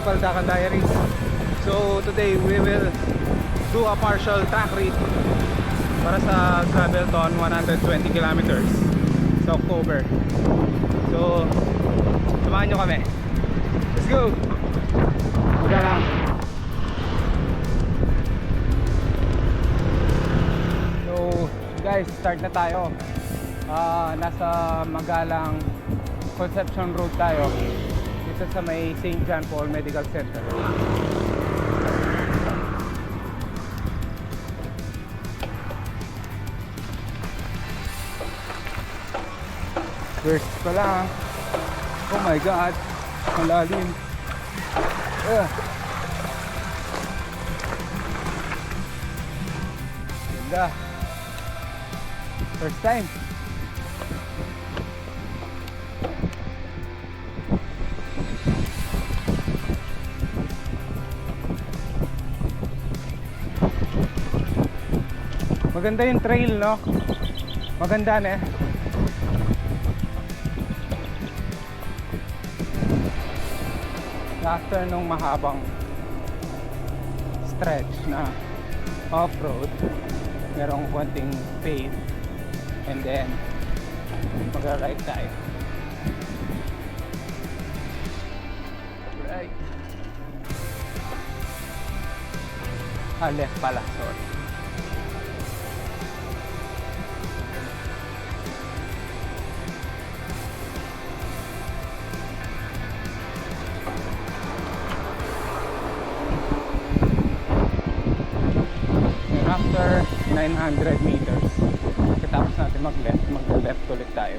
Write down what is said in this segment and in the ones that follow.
Baldacan Diaries. So today we will do a partial track read para sa Gravelton 120 kilometers sa October. So samahan nyo kami. Let's go! Uga lang. So guys, start na tayo. Nasa Magalang Conception Road tayo dito sa may St. John Paul Medical Center. First pala. Oh my god, malalim. Ganda. First time. Maganda yung trail, no? Maganda na eh. After nung mahabang stretch na off-road, merong konting fade and then mag-right tayo. Right. Left pala, sorry. After 900 meters katapos natin mag-left ulit tayo.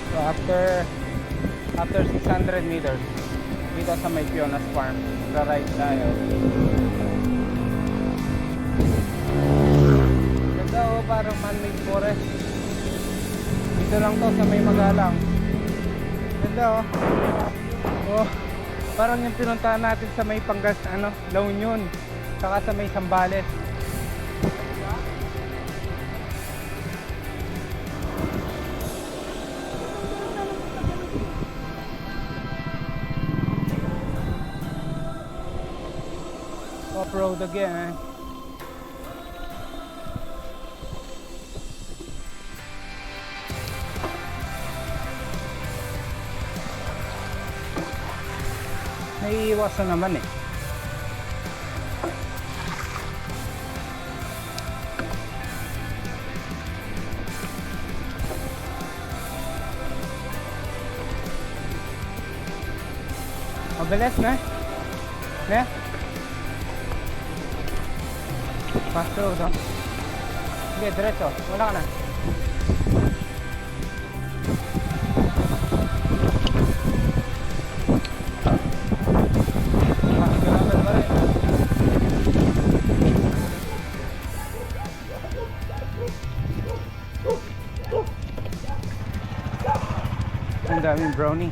So after 600 meters dito sa may Fiona's Farm, ra-right tayo. Ganda oh, parang man-made forest. Dito lang to sa may Magalang. Ganda oh. Oh, parang yung pinuntahan natin sa may La Union, saka sa may Zambales. Off-road again. Naiiwasan naman eh. Mabilis na eh. Ne? Fast road oh. Sige, diretso. Wala ka na. Ang daming brownie.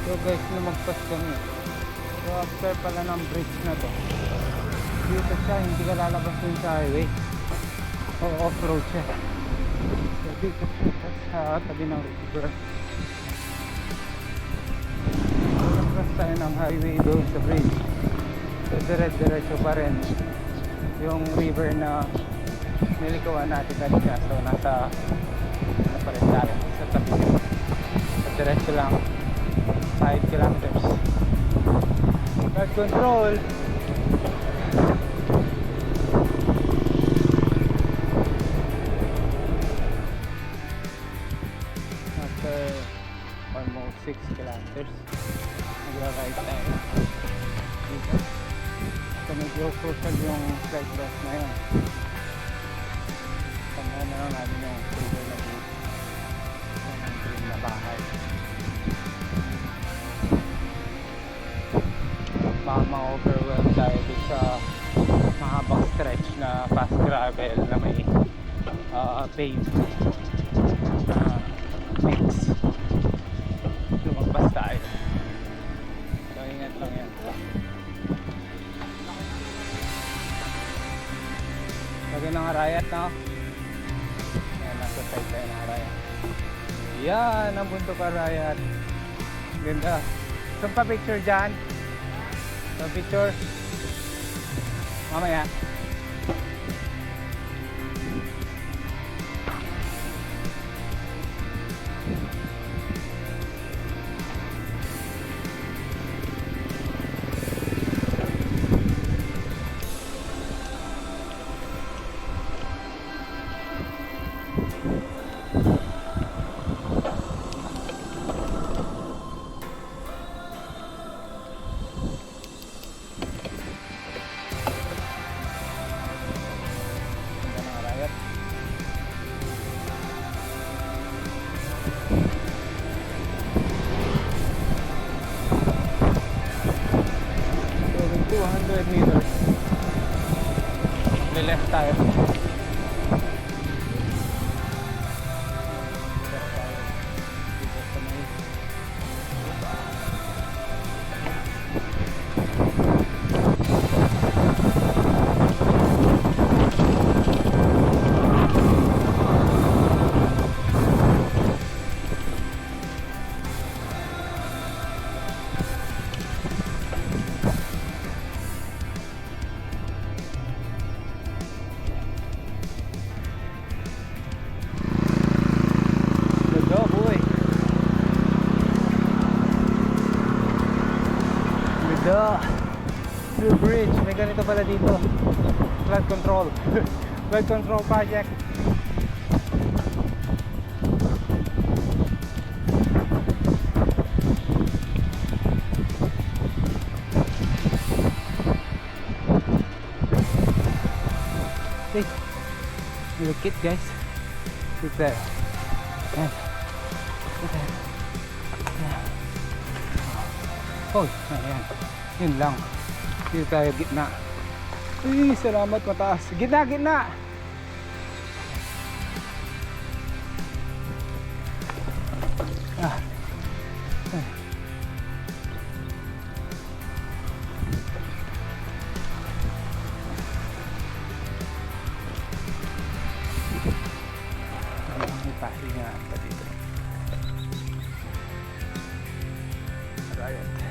So guys, lumagpas kami. So after pala ng bridge na to, dito siya, hindi ka lalabas dun sa highway o off-road siya. So dito siya sa tabi ng river. So labas tayo ng highway doon sa bridge. So diretso pa rin yung river na nilikuan natin kanina. So nasa pa rin tayo sa tabi. So diretso lang 5 kilometers. Guard control. After almost 6 kilometers, nagra-right tayo dito. So medyo crucial yung slight left na yun. lang natin yung silver na view ng green na bahay. Baka ma-overwhelm tayo dun sa mahabang stretch na fast gravel na may paved mix. Lumagpas tayo, so ingat lang yan. Lagyan ng arayat na. Ayan, nasa side tayo ng arayat. Yan ang bundok arayat. Ganda. Saan pa picture dyan? Saan picture? Mamaya. Meters. Left tayo. Blue Bridge, may ganito pala dito. Flood control. Flood control project. Hey, look it guys. Look there. Ayan. Look there. Oh, ayan. Yun lang. Dito tayo gitna. Uy, salamat mataas. Gitna, gitna. Ah. May pahingaan pa dito. Riot.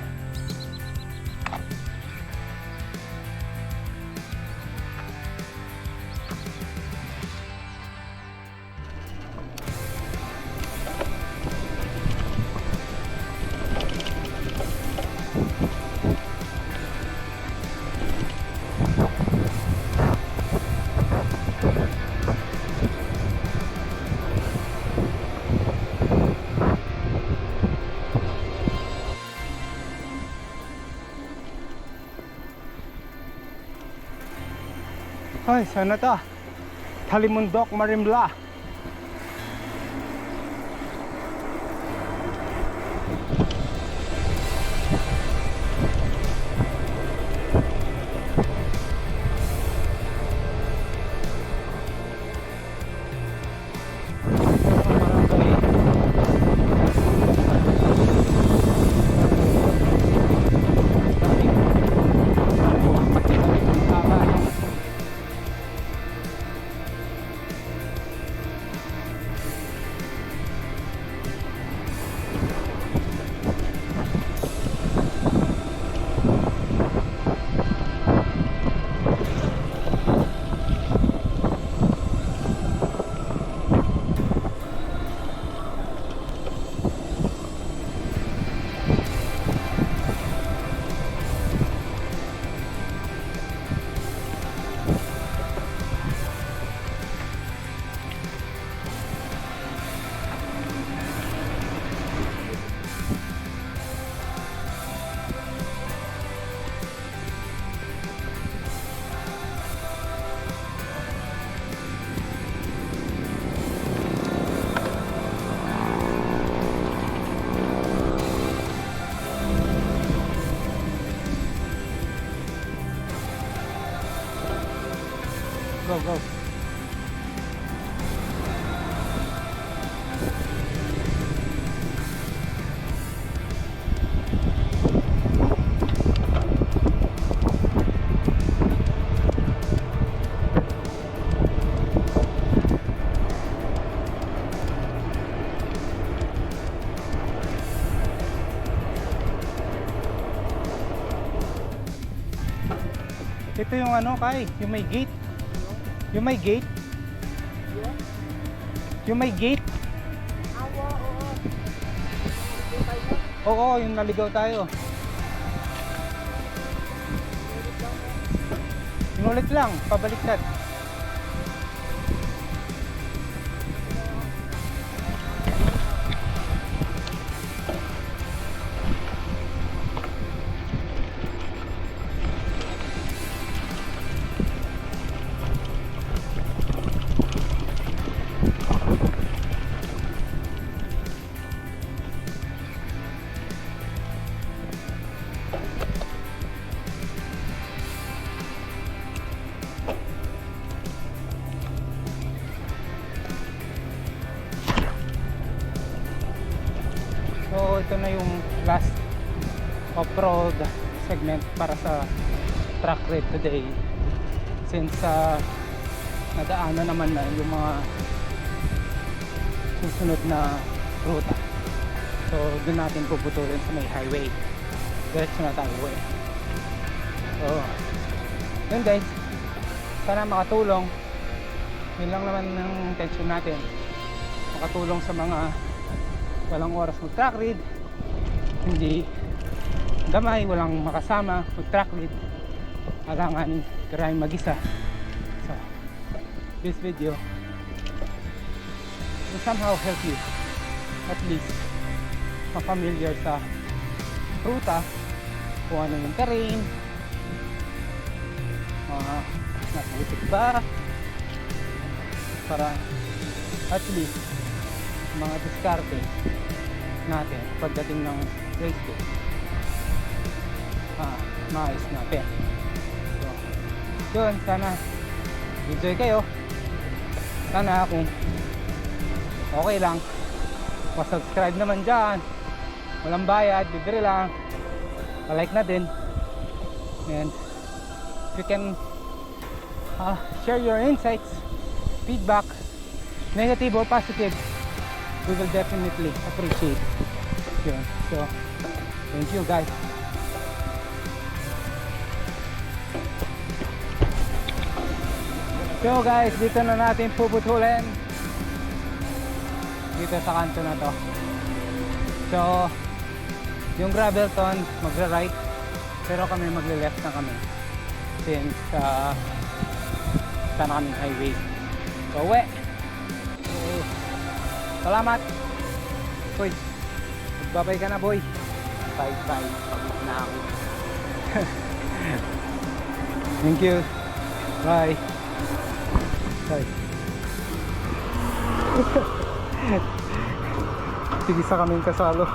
Ay, sana to? Talimundok, Marimla. go, go. Ito yung ano, Kai, yung may gate. Yung may gate. Yung may gate. Oo, yung naligaw tayo. Yung ulit lang, pabaliktad. So ito na yung last off-road segment para sa track ride today, since nadaanan naman na yung mga susunod na ruta. So doon natin puputulin sa may highway. Diretso na tayo eh. So yun guys, sana makatulong. Yun lang naman ang intention natin, makatulong sa mga walang oras mag track ride, hindi damay, walang makasama mag track ride, alangan trying mag-isa. So this video will somehow help you at least ma-familiar sa ruta, kung ano yung terrain, nasa likod ba, para at least mga diskarte natin pagdating ng race day, maayos natin. So yun, sana enjoy kayo. Sana kung okay lang, pa-subscribe naman dyan, walang bayad, libre lang, pa-like na din, and if you can share your insights, feedback, negative or positive, we will definitely appreciate yun. So thank you guys. So guys, dito na natin puputulin dito sa kanto na to. So yung Gravelton magra-right, pero kami magle-left na kami since sana kaming highway. So uwi. Salamat. Boy, magbabay ka na boy. Bye bye. Pagod na ako. Thank you. Bye. Bye. Tigisa kaming kasalo.